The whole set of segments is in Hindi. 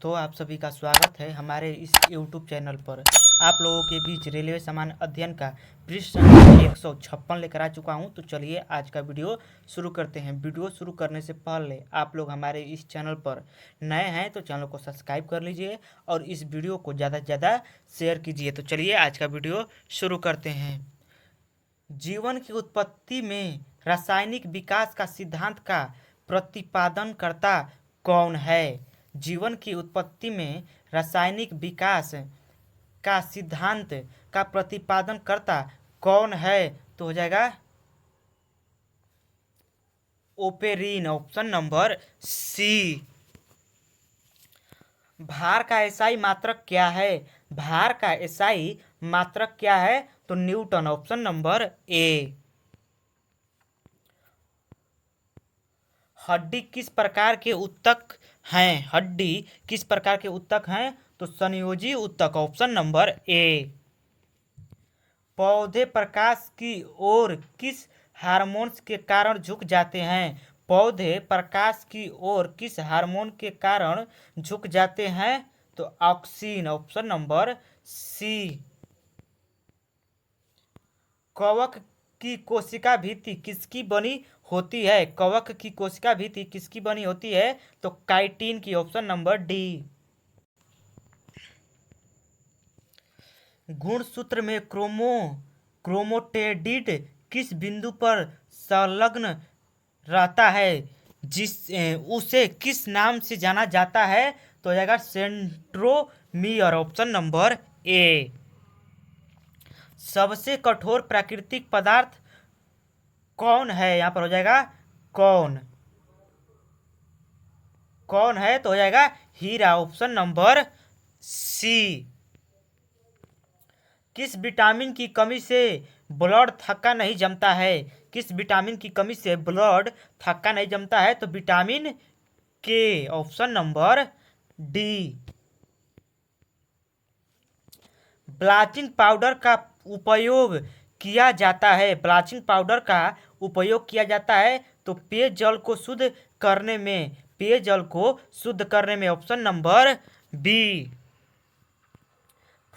दोस्तों, आप सभी का स्वागत है हमारे इस YouTube चैनल पर। आप लोगों के बीच रेलवे सामान्य अध्ययन का पृष्ठ संख्या 156 लेकर आ चुका हूं। तो चलिए आज का वीडियो शुरू करते हैं। वीडियो शुरू करने से पहले आप लोग हमारे इस चैनल पर नए हैं तो चैनल को सब्सक्राइब कर लीजिए और इस वीडियो को ज़्यादा से ज़्यादा शेयर कीजिए। तो चलिए आज का वीडियो शुरू करते हैं। जीवन की उत्पत्ति में रासायनिक विकास का सिद्धांत का प्रतिपादनकर्ता कौन है? जीवन की उत्पत्ति में रासायनिक विकास का सिद्धांत का प्रतिपादनकर्ता कौन है? तो हो जाएगा ओपेरिन, ऑप्शन नंबर सी। भार का एसआई मात्रक क्या है? भार का एसआई मात्रक क्या है? तो न्यूटन, ऑप्शन नंबर ए। हड्डी किस प्रकार के ऊतक हैं? हड्डी किस प्रकार के ऊतक हैं? तो संयोजी ऊतक, ऑप्शन नंबर ए। पौधे प्रकाश की ओर किस हार्मोन के कारण झुक जाते हैं? पौधे प्रकाश की ओर किस हार्मोन के कारण झुक जाते हैं? तो ऑक्सिन, ऑप्शन नंबर सी। कवक की कोशिका भित्ति किसकी बनी होती है? कवक की कोशिका भित्ति किसकी बनी होती है? तो काइटिन की, ऑप्शन नंबर डी। गुणसूत्र में क्रोमोटेडिड किस बिंदु पर संलग्न रहता है? उसे किस नाम से जाना जाता है? तो हो जाएगा सेंट्रोमियर, ऑप्शन नंबर ए। सबसे कठोर प्राकृतिक पदार्थ कौन है? यहाँ पर हो जाएगा कौन है? तो हो जाएगा हीरा, ऑप्शन नंबर सी। किस विटामिन की कमी से ब्लड थक्का नहीं जमता है? किस विटामिन की कमी से ब्लड थक्का नहीं जमता है? तो विटामिन के, option number D. Bleaching powder का उपयोग किया जाता है। ब्लीचिंग पाउडर का उपयोग किया जाता है तो पेयजल को शुद्ध करने में, ऑप्शन नंबर बी।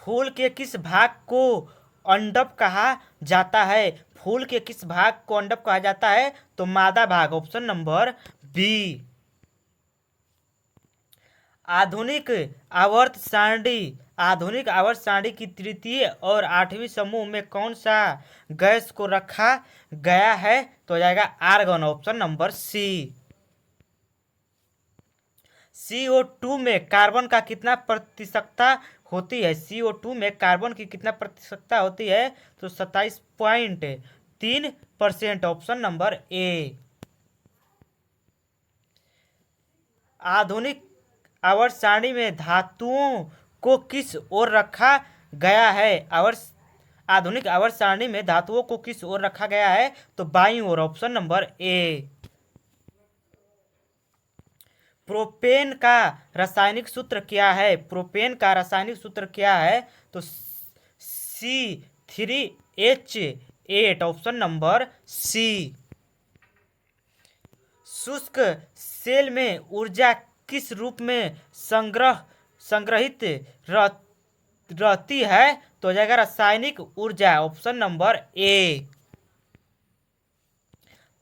फूल के किस भाग को अंडप कहा जाता है? फूल के किस भाग को अंडप कहा जाता है? तो मादा भाग, ऑप्शन नंबर बी। आधुनिक आवर्त सारणी की तृतीय और आठवीं समूह में कौन सा गैस को रखा गया है? तो हो जाएगा आर्गन, ऑप्शन नंबर सी। CO2 में कार्बन का कितना प्रतिशतता होती है? CO2 में कार्बन की कितना प्रतिशतता होती है? तो 27.3%, ऑप्शन नंबर ए। आधुनिक आवर्त सारणी में धातुओं को किस ओर रखा गया है? आधुनिक आवर्त सारणी में धातुओं को किस ओर रखा गया है? तो बाईं ओर, ऑप्शन नंबर ए। प्रोपेन का रासायनिक सूत्र क्या है? प्रोपेन का रासायनिक सूत्र क्या है? तो C3H8, ऑप्शन नंबर सी। शुष्क सेल में ऊर्जा किस रूप में संग्रहित रहती है? तो हो जाएगा रासायनिक ऊर्जा, ऑप्शन नंबर ए।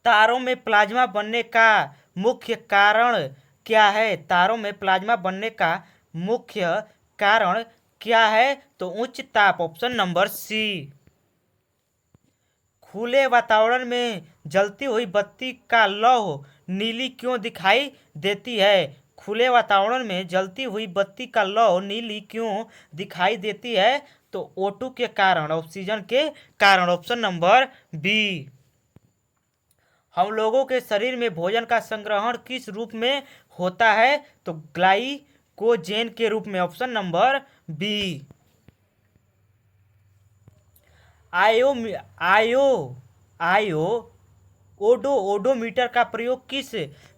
तारों में प्लाज्मा बनने का मुख्य कारण क्या है? तारों में प्लाज्मा बनने का मुख्य कारण क्या है? तो उच्च ताप, ऑप्शन नंबर सी। खुले वातावरण में जलती हुई बत्ती का लौह नीली क्यों दिखाई देती है? खुले वातावरण में जलती हुई बत्ती का लौह नीली क्यों दिखाई देती है? तो O2 के कारण, ऑक्सीजन के कारण, ऑप्शन नंबर बी। हम लोगों के शरीर में भोजन का संग्रहण किस रूप में होता है? तो ग्लाइकोजेन के रूप में, ऑप्शन नंबर बी। ओडोमीटर का प्रयोग किस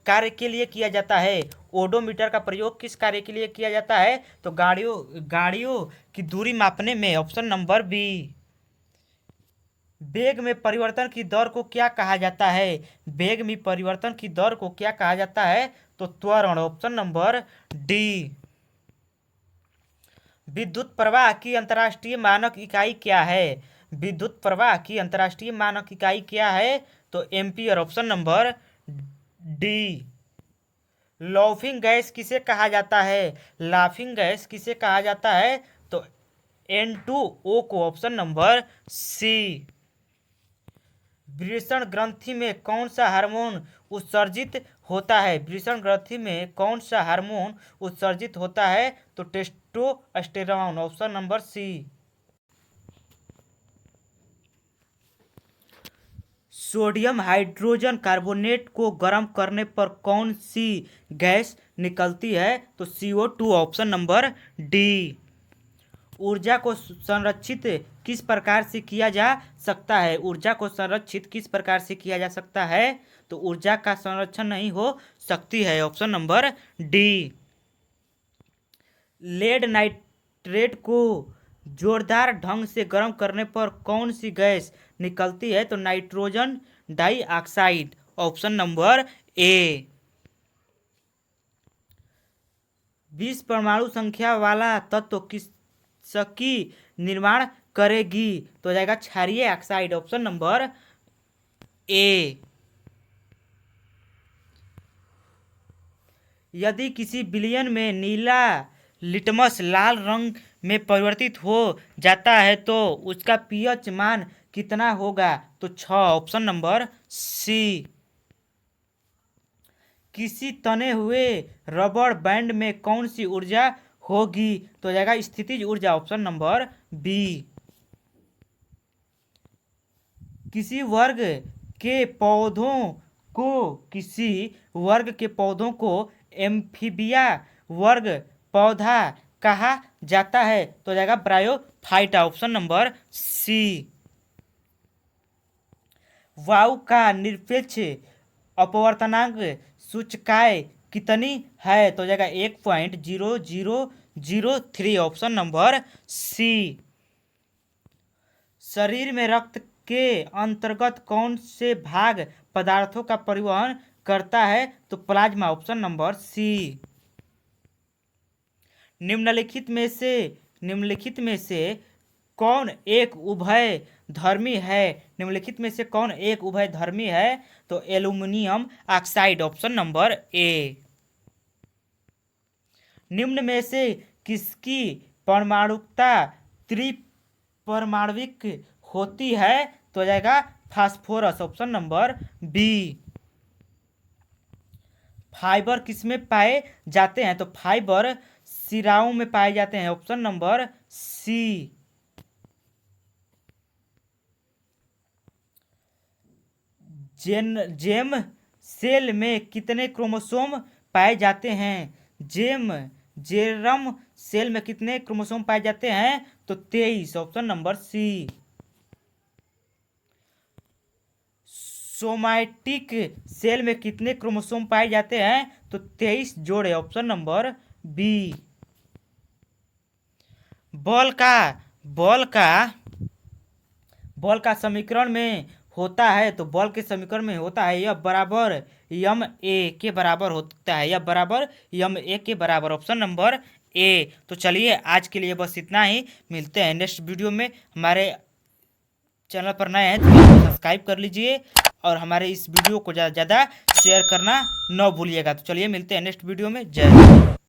कार्य के लिए किया जाता है? ओडोमीटर का प्रयोग किस कार्य के लिए किया जाता है? तो गाड़ियों की दूरी मापने में, ऑप्शन नंबर बी। वेग में परिवर्तन की दर को क्या कहा जाता है? वेग में परिवर्तन की दर को क्या कहा जाता है? तो त्वरण, ऑप्शन नंबर डी। विद्युत प्रवाह की अंतर्राष्ट्रीय मानक इकाई क्या है? विद्युत प्रवाह की अंतर्राष्ट्रीय मानक इकाई क्या है? तो ampere, option number D. Laughing gas किसे कहा जाता है? लाफिंग गैस किसे कहा जाता है? तो N2O को, ऑप्शन नंबर सी। वृषण ग्रंथि में कौन सा हार्मोन उत्सर्जित होता है? वृषण ग्रंथि में कौन सा हार्मोन उत्सर्जित होता है? तो testosterone, option number C. Sodium hydrogen carbonate को गर्म करने पर कौन सी गैस निकलती है? तो CO2, ऑप्शन नंबर डी। ऊर्जा को संरक्षित किस प्रकार से किया जा सकता है? ऊर्जा को संरक्षित किस प्रकार से किया जा सकता है? तो ऊर्जा का संरक्षण नहीं हो सकती है, option number D. Lead nitrate को जोरदार ढंग से गर्म करने पर कौन सी गैस निकलती है? तो nitrogen dioxide, option number A. 20 परमाणु संख्या वाला तत्व किसकी निर्माण करेगी? तो जाएगा क्षारीय ऑक्साइड, ऑप्शन नंबर ए। यदि किसी विलयन में नीला लिटमस लाल रंग में परिवर्तित हो जाता है तो उसका पीएच मान कितना होगा? तो 6, ऑप्शन नंबर सी। किसी तने हुए रबड़ बैंड में कौन सी ऊर्जा होगी? तो जाएगा स्थितिज ऊर्जा, ऑप्शन नंबर बी। किसी वर्ग के पौधों को एम्फीबिया वर्ग पौधा कहा जाता है? तो जाएगा ब्रायोफाइटा, ऑप्शन नंबर सी। वायु का निरपेक्ष अपवर्तनांक सूचकांक कितनी है? तो जाएगा 1.0003, ऑप्शन नंबर सी। शरीर में रक्त के अंतर्गत कौन से भाग पदार्थों का परिवहन करता है? तो प्लाज्मा, ऑप्शन नंबर सी। निम्नलिखित में से कौन एक उभय धर्मी है? निम्नलिखित में से कौन एक उभय धर्मी है? तो aluminium oxide, option number A. निम्न में से किसकी परमाणुकता त्रिपरमाण्विक होती है? तो जाएगा phosphorus, option number B. Fibre किसमें पाए जाते हैं? तो फाइबर शिराओं में पाए जाते हैं, option number C. Germ cell में कितने क्रोमोसोम पाए जाते हैं? जेरम सेल में कितने क्रोमोसोम पाए जाते हैं? तो 23, option number C. Somatic cell में कितने क्रोमोसोम पाए जाते हैं? तो 23 जोड़े, ऑप्शन नंबर बी। बल का समीकरण में होता है, तो बल के समीकरण में होता है यह बराबर यम ए के बराबर होता है, यह बराबर यम ए के बराबर, ऑप्शन नंबर ए। तो चलिए आज के लिए बस इतना ही, मिलते हैं नेक्स्ट वीडियो में। हमारे चैनल पर नए हैं तो सब्सक्राइब कर लीजिए और हमारे इस वीडियो को ज़्यादा से ज़्यादा शेयर करना न भूलिएगा। तो चलिए मिलते हैं नेक्स्ट वीडियो में। जय हिंद।